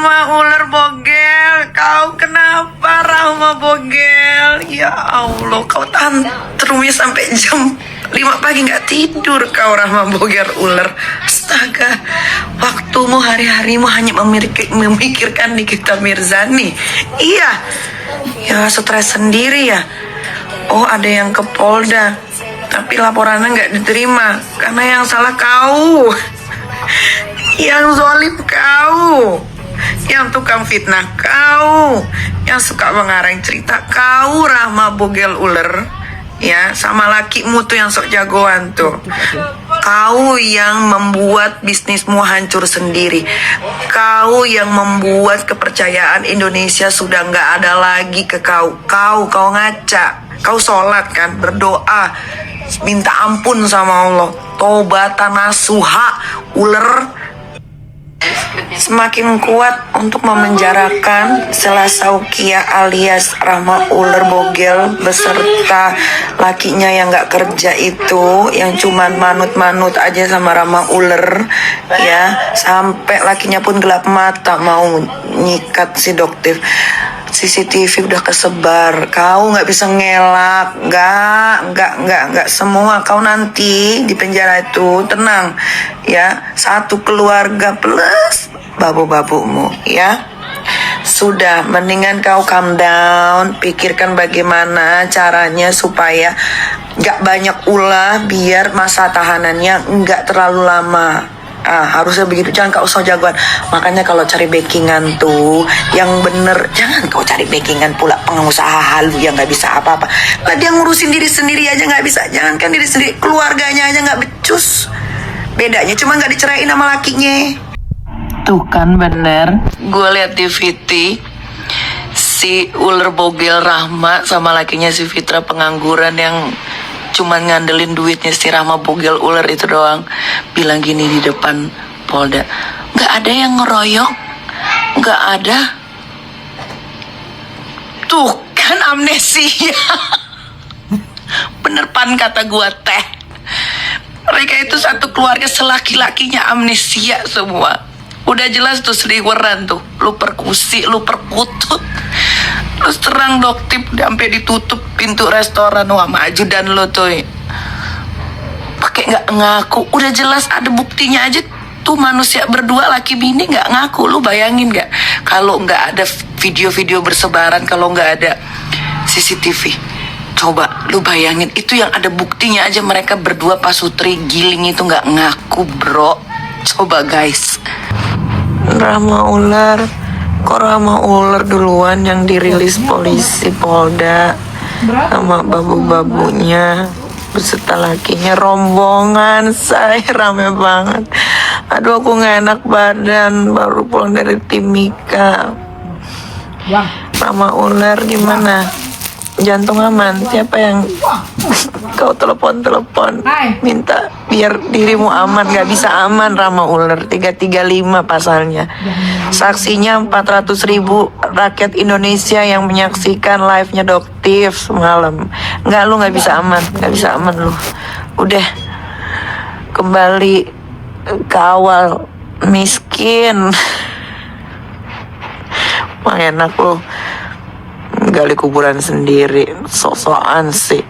Rahma ular bogel, kau kenapa Rahma bogel? Ya Allah, kau tantrumnya sampai jam 5 pagi nggak tidur kau Rahma bogel ular. Astaga, waktumu hari-harimu hanya memikirkan Nikita Mirzani. Iya, ya stres sendiri ya. Oh, ada yang ke Polda, tapi laporannya nggak diterima karena yang salah kau, yang zalim kau, yang tukang fitnah kau, yang suka mengarang cerita kau Rahma bogel ular. Ya, sama lakimu tuh yang sok jagoan tuh. Kau yang membuat bisnismu hancur sendiri. Kau yang membuat kepercayaan Indonesia sudah nggak ada lagi ke kau. Kau ngaca. Kau sholat kan, berdoa, minta ampun sama Allah. Tobatan nasuha, ular. Semakin kuat untuk memenjarakan Selasaukia alias Rahma ular bogel beserta lakinya yang gak kerja itu, yang cuman manut-manut aja sama Rahma ular ya, sampai lakinya pun gelap mata mau nyikat si Doktif. CCTV udah kesebar, kau nggak bisa ngelak, nggak semua kau nanti di penjara itu, tenang ya, satu keluarga plus babu-babumu ya. Sudah, mendingan kau calm down, pikirkan bagaimana caranya supaya nggak banyak ulah, biar masa tahanannya nggak terlalu lama. Harusnya begitu, jangan kau usah jagoan. Makanya kalau cari backingan tuh yang bener, jangan kau cari backingan pula pengusaha halu yang nggak bisa apa-apa. Lah dia ngurusin diri sendiri aja nggak bisa, jangankan diri sendiri, keluarganya aja nggak becus. Bedanya cuma nggak diceraiin sama lakinya. Tuh kan bener, gue liat di VT si ular bogel Rahma sama lakinya si Fitra pengangguran yang cuman ngandelin duitnya si Rahma bogel ular itu doang, bilang gini di depan Polda, nggak ada yang ngeroyok, nggak ada. Tuh kan amnesia. Bener pan kata gua teh, mereka itu satu keluarga selaki-lakinya amnesia semua. Udah jelas tuh seliweran tuh, lu perkusi, lu perkutut. Terus terang Doktip sampai ditutup pintu restoran, wah maju dan lo tuh pakai nggak ngaku. Udah jelas ada buktinya aja tuh, manusia berdua laki bini nggak ngaku. Lu bayangin nggak kalau nggak ada video-video bersebaran, kalau nggak ada CCTV, coba lu bayangin, itu yang ada buktinya aja mereka berdua pasutri giling itu nggak ngaku bro. Coba guys, Rahma ular, kok Rahma ular duluan yang dirilis polisi Polda sama babu-babunya beserta lakinya, rombongan saya rame banget. Aduh, aku nggak enak badan, baru pulang dari Timika. Rahma ular gimana? Jantung aman? Siapa yang kau telepon minta biar dirimu aman? Gak bisa aman Rahma ular, 335 pasalnya. Saksinya 400.000 rakyat Indonesia yang menyaksikan live-nya Doktif semalam. Enggak, lu gak bisa aman, lu. Udah kembali ke awal, miskin. Wah, enak lu gali kuburan sendiri, sok-sokan sih.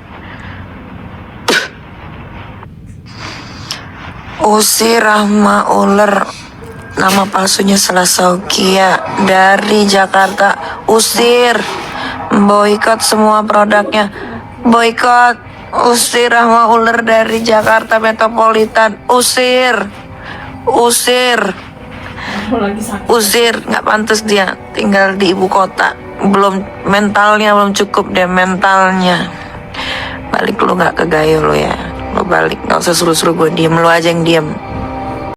Usir Rahma ular, nama palsunya Selasaukia, dari Jakarta. Usir, boikot semua produknya, boikot. Usir Rahma ular dari Jakarta Metropolitan, usir, nggak pantas dia tinggal di ibu kota. Mentalnya belum cukup deh, mentalnya. Balik lu, nggak ke gayo lu ya, lu balik, nggak usah suruh-suruh gue diem, lu aja yang diem.